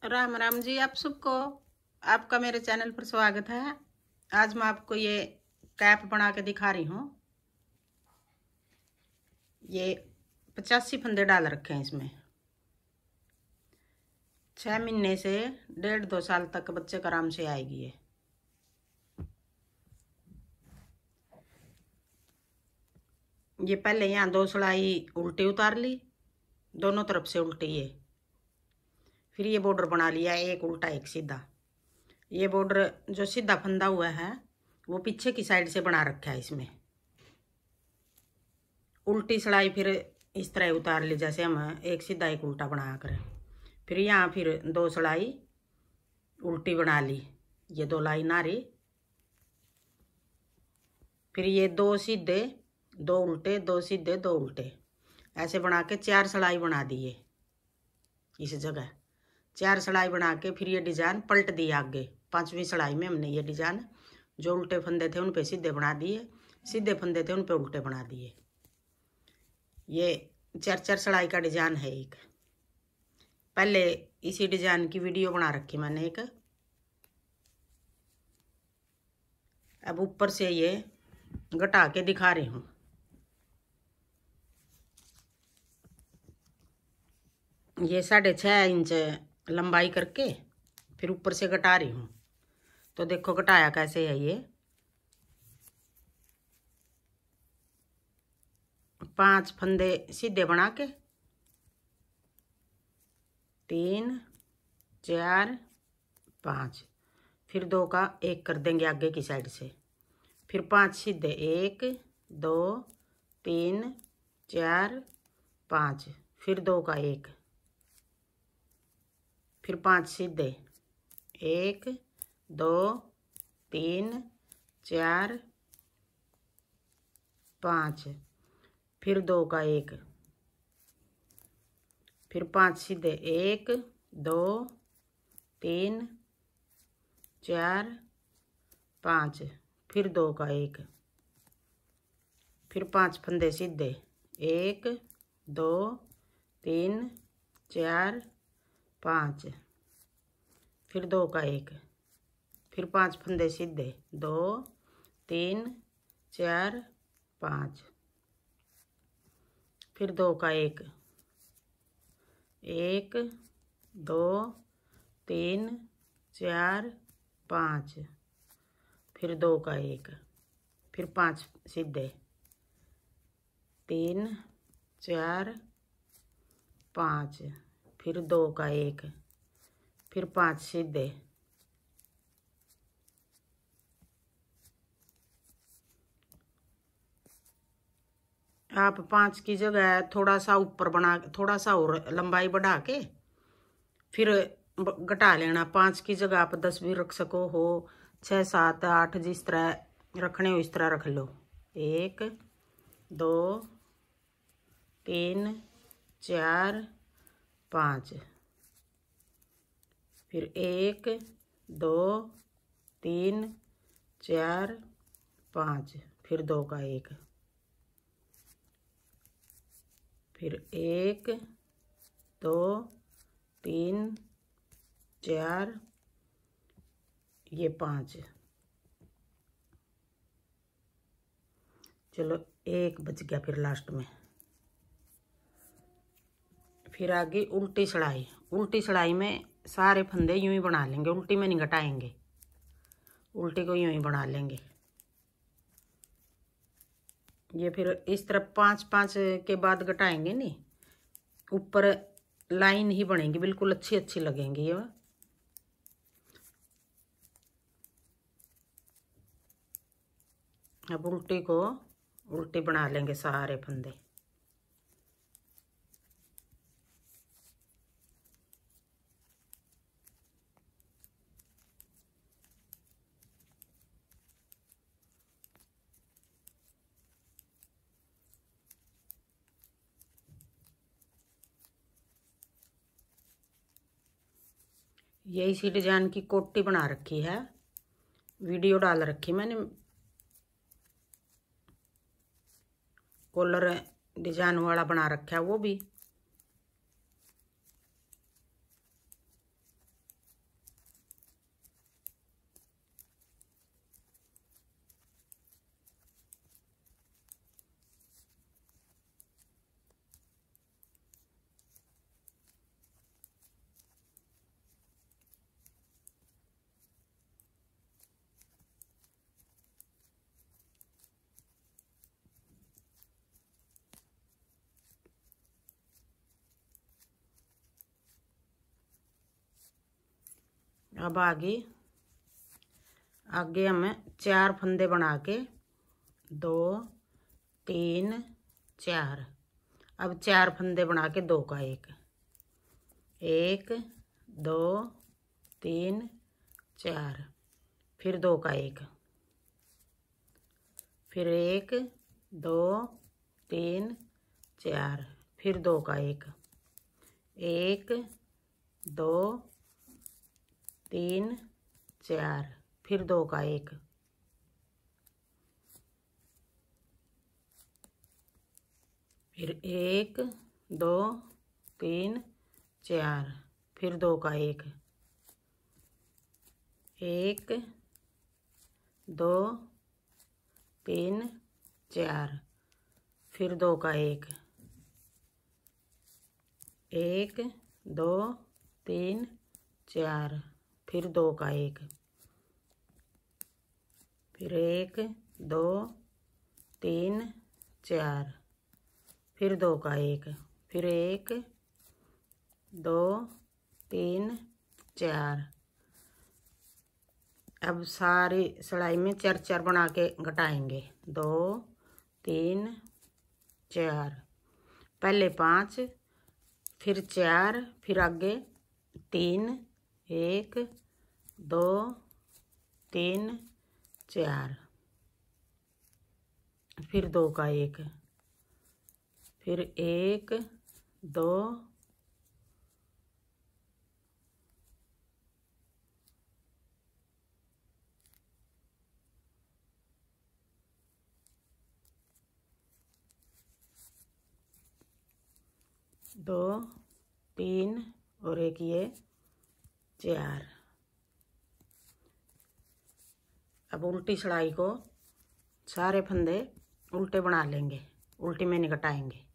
राम राम जी। आप सबको आपका मेरे चैनल पर स्वागत है। आज मैं आपको ये कैप बना के दिखा रही हूँ। ये 85 फंदे डाल रखे हैं इसमें। 6 महीने से 1.5-2 साल तक बच्चे को आराम से आएगी ये पहले यहाँ 2 सिलाई उल्टी उतार ली, दोनों तरफ से उल्टी ये। फिर ये बॉर्डर बना लिया, एक उल्टा एक सीधा। ये बॉर्डर जो सीधा फंदा हुआ है वो पीछे की साइड से बना रखा है इसमें। उल्टी सिलाई फिर इस तरह उतार ली, जैसे हम एक सीधा एक उल्टा बना कर। फिर यहाँ फिर 2 सिलाई उल्टी बना ली, ये 2 लाइन आ रही। फिर ये 2 सीधे 2 उल्टे, 2 सीधे 2 उल्टे, ऐसे बना के 4 सिलाई बना दिए इस जगह। 4 सिलाई बना के फिर ये डिजाइन पलट दिया आगे। 5वीं सिलाई में हमने ये डिजाइन जो उल्टे फंदे थे उन पे सीधे बना दिए, सीधे फंदे थे उन पे उल्टे बना दिए। ये 4-4 सिलाई का डिजाइन है एक। पहले इसी डिजाइन की वीडियो बना रखी मैंने एक। अब ऊपर से ये घटा के दिखा रही हूँ। ये 6.5 इंच लंबाई करके फिर ऊपर से घटा रही हूँ। तो देखो घटाया कैसे है। ये 5 फंदे सीधे बना के 3 4 5, फिर 2 का 1 कर देंगे आगे की साइड से। फिर 5 सीधे 1 2 3 4 5, फिर 2 का 1, फिर 5 सीधे 1 2 3 4 5, फिर 2 का 1, फिर 5 सीधे 1 2 3 4 5, फिर 2 का 1, फिर 5 फंदे सीधे 1 2 3 4 5, फिर 2 का 1, फिर 5 फंदे सीधे 2 3 4 5, फिर 2 का 1 1 2 3 4 5, फिर 2 का 1, फिर 5 सीधे 3 4 5, फिर 2 का 1, फिर 5 सीधे 5 की जगह थोड़ा सा ऊपर बना, थोड़ा सा और लंबाई बढ़ा के फिर घटा लेना। 5 की जगह आप 10 भी रख सको हो, 6 7 8 जिस तरह रखने हो इस तरह रख लो। 1 2 3 4 5, फिर 1 2 3 4 5, फिर 2 का 1, फिर 1 2 3 4, ये 5। चलो 1 बच गया फिर लास्ट में। फिर आगे उल्टी सिलाई। उल्टी सिलाई में सारे फंदे यूं ही बना लेंगे, उल्टी में नहीं घटाएंगे, उल्टी को यूं ही बना लेंगे। ये फिर इस तरफ 5-5 के बाद घटाएंगे नहीं, ऊपर लाइन ही बनेगी, बिल्कुल अच्छी अच्छी लगेंगी ये। अब उल्टी को उल्टी बना लेंगे सारे फंदे। ये इसी डिजाइन की कोटी बना रखी है, वीडियो डाल रखी मैंने। कॉलर डिजाइन वाला बना रखा है वो भी। अब आगे आगे हमें 4 फंदे बना के 2 3 4। अब 4 फंदे बना के 2 का 1 1 2 3 4, फिर 2 का 1, फिर 1 2 3 4, फिर 2 का 1 1 2 3 4, फिर 2 का 1 फिर 1 2 3 4, फिर 2 का 1 1 2 3 4, फिर 2 का 1 1 2 3 4, फिर 2 का 1 फिर 1 2 3 4, फिर 2 का 1 फिर 1 2 3 4। अब सारी सिलाई में 4 4 बना के घटाएंगे 2 3 4, पहले 5 फिर 4, फिर आगे 3 1 2 3 4, फिर 2 का 1 फिर 1 2 2 3 और एक ये 4। अब उल्टी सिलाई को सारे फंदे उल्टे बना लेंगे, उल्टी में नहीं घटाएंगे।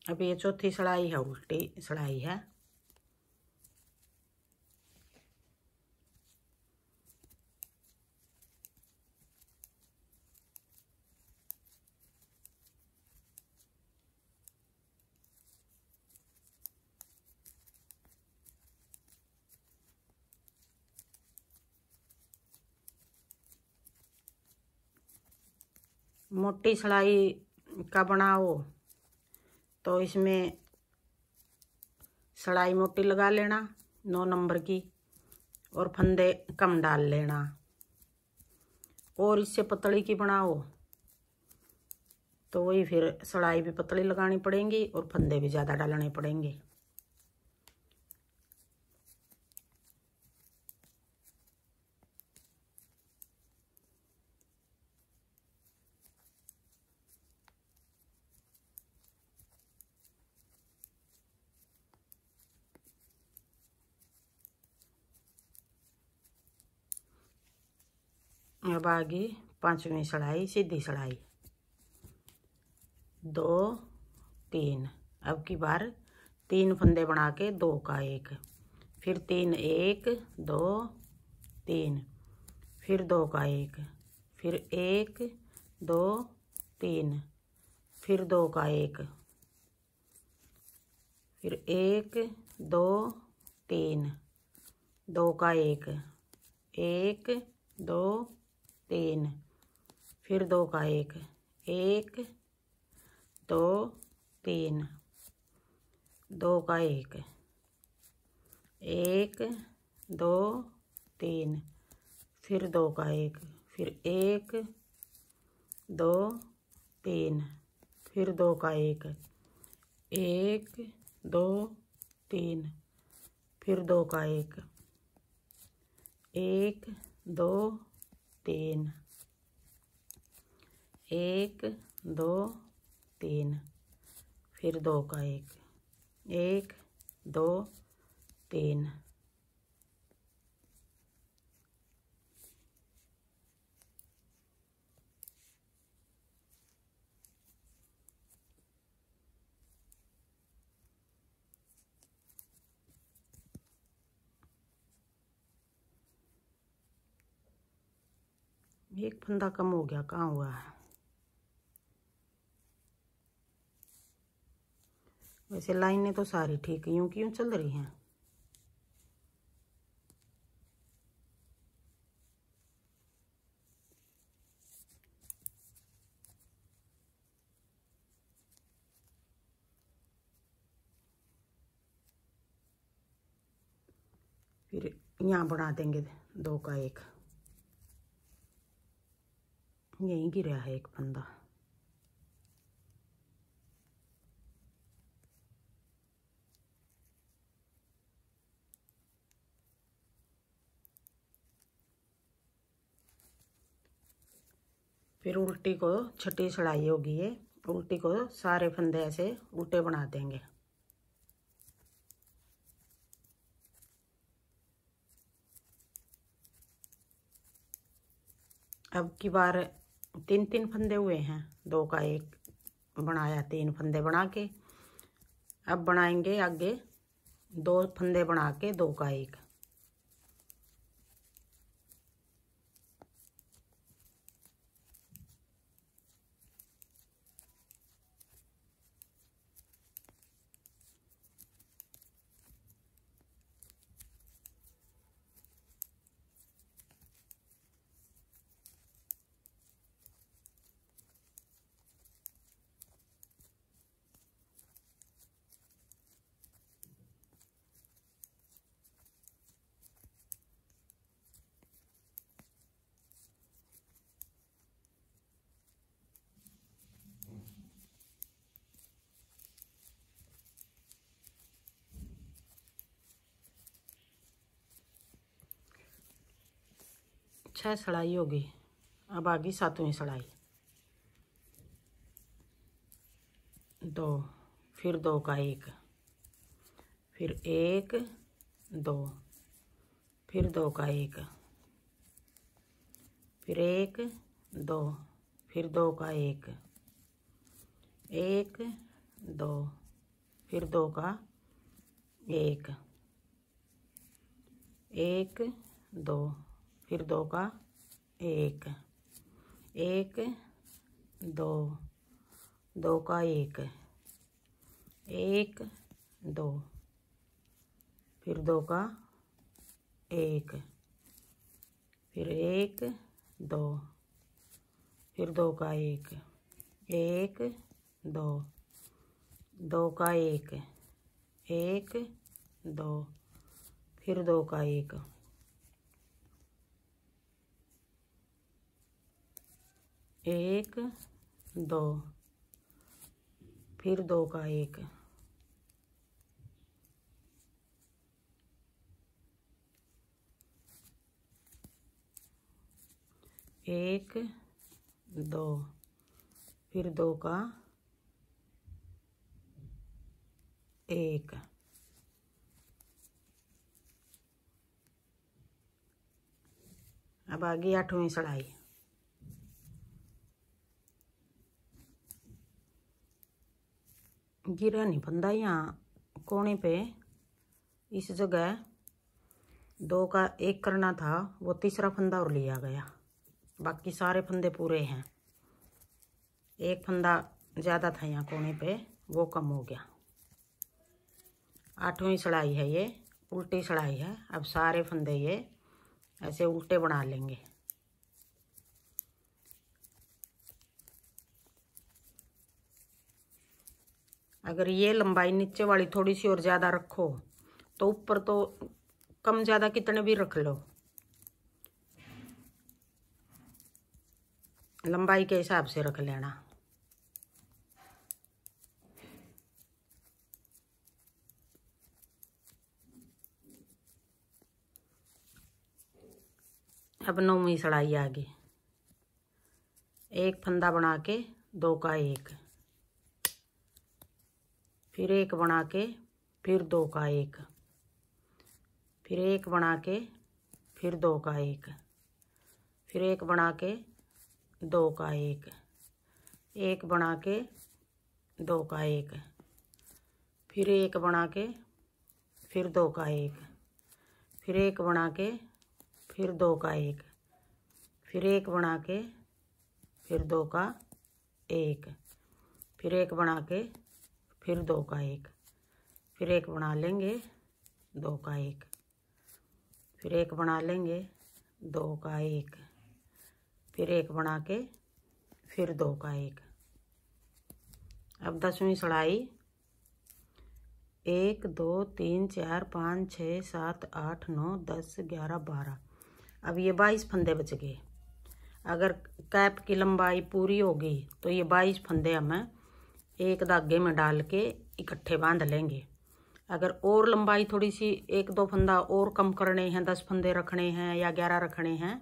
अब ये चौथी सिलाई है, उल्टी सिलाई है। मोटी सिलाई का बनाओ तो इसमें सिलाई मोटी लगा लेना 9 नंबर की, और फंदे कम डाल लेना। और इससे पतली की बनाओ तो वही फिर सिलाई भी पतली लगानी पड़ेंगी और फंदे भी ज़्यादा डालने पड़ेंगे। अब आगे 5वीं सिलाई सीधी सिलाई 2 3। अब की बार 3 फंदे बना के 2 का 1, फिर 3 1 2 3, फिर 2 का 1, फिर 1 2 3, फिर 2 का 1, फिर 1 2 3, 2 का 1 1 2 3, फिर 2 का 1 1 2 3, 2 का 1 1 2 3, फिर 2 का 1, फिर 1 2 3, फिर 2 का 1 1 2 3, फिर 2 का 1 1 2 3 1 2 3, फिर 2 का 1 1 2 3। एक फंदा कम हो गया, कहाँ हुआ है? वैसे लाइनें तो सारी ठीक यूं क्यों चल रही हैं? फिर यहाँ बना देंगे 2 का 1, यहीं गिरा है एक फंदा। फिर उल्टी को छठी सिलाई होगी ये, उल्टी को सारे फंदे ऐसे उल्टे बना देंगे। अब की बार 3 फंदे हुए हैं, 2 का 1 बनाया, 3 फंदे बना के अब बनाएंगे आगे 2 फंदे बना के 2 का 1। छह सिलाई होगी। अब आगे 7वीं सिलाई, 2, फिर 2 का 1, फिर 1 2, फिर 2 का 1, फिर 1 2, फिर 2 का 1, 1 2, फिर 2 का 1, 1 2, फिर 2 का 1, 1 2, 2 का 1, 1 2, फिर 2 का 1, फिर 1 2, फिर 2 का 1, 1 2, 2 का 1, 1 2, फिर 2 का 1, 1 2, फिर 2 का 1, 1 2, फिर 2 का 1, अब आगे 8वीं सिलाई, गिरा नहीं फंदा यहाँ कोने पे, इस जगह 2 का 1 करना था, वो तीसरा फंदा और लिया गया, बाकी सारे फंदे पूरे हैं। एक फंदा ज़्यादा था यहाँ कोने पे, वो कम हो गया। 8वीं सिलाई है ये, उल्टी सिलाई है। अब सारे फंदे ये ऐसे उल्टे बना लेंगे। अगर ये लंबाई नीचे वाली थोड़ी सी और ज़्यादा रखो तो ऊपर तो कम ज़्यादा कितने भी रख लो, लंबाई के हिसाब से रख लेना। अब 9वीं सिलाई आ गई, एक फंदा बना के 2 का 1, फिर 1 बना के, फिर 2 का 1, फिर 1 बना के, फिर 2 का 1, फिर 1 बना के 2 का 1, 1 बना के 2 का 1, फिर 1 बना के, फिर 2 का 1, फिर 1 बना के, फिर 2 का 1, फिर एक बना के फिर 2 का 1, फिर एक बना के फिर 2 का 1, फिर एक बना लेंगे 2 का 1, फिर एक बना लेंगे 2 का 1, फिर एक बना के फिर 2 का 1। अब 10वीं सलाई 1 2 3 4 5 6 7 8 9 10 11 12। अब ये 22 फंदे बच गए। अगर कैप की लंबाई पूरी होगी तो ये 22 फंदे हमें एक धागे में डाल के इकट्ठे बांध लेंगे। अगर और लंबाई थोड़ी सी 1-2 फंदा और कम करने हैं, 10 फंदे रखने हैं या 11 रखने हैं,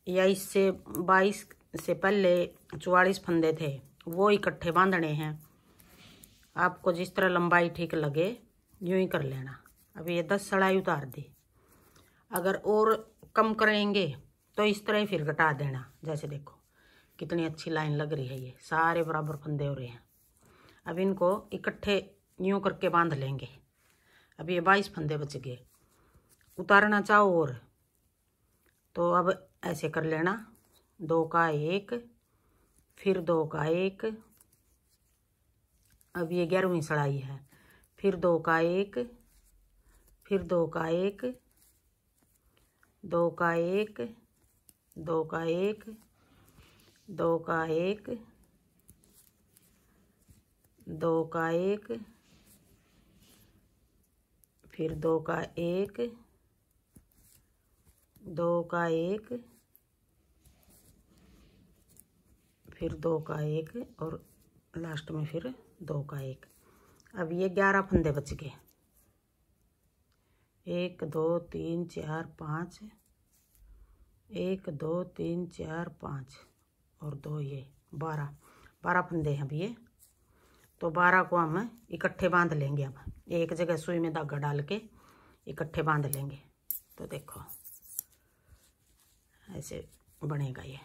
या इससे 22 से पहले 44 फंदे थे वो इकट्ठे बांधने हैं, आपको जिस तरह लंबाई ठीक लगे यूं ही कर लेना। अब ये 10 सलाई उतार दी। अगर और कम करेंगे तो इस तरह ही फिर घटा देना। जैसे देखो कितनी अच्छी लाइन लग रही है, ये सारे बराबर फंदे हो रहे हैं। अब इनको इकट्ठे यूं करके बांध लेंगे। अब ये 22 फंदे बच गए। उतारना चाहो और तो अब ऐसे कर लेना, 2 का 1 फिर 2 का 1। अब ये 11वीं सलाई है, फिर 2 का 1 फिर 2 का 1, 2 का 1 2 का 1 2 का 1 2 का 1, फिर 2 का 1 2 का 1 फिर 2 का 1 और लास्ट में फिर 2 का 1। अब ये 11 फंदे बच गए। 1 2 3 4 5, 1 2 3 4 5 और 2 ये 12 फंदे हैं अब ये। तो 12 को हम इकट्ठे बांध लेंगे। अब एक जगह सुई में धागा डाल के इकट्ठे बांध लेंगे। तो देखो ऐसे बनेगा ये।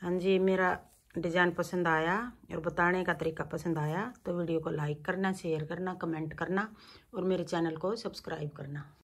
हाँ जी, मेरा डिज़ाइन पसंद आया और बताने का तरीका पसंद आया तो वीडियो को लाइक करना, शेयर करना, कमेंट करना और मेरे चैनल को सब्सक्राइब करना।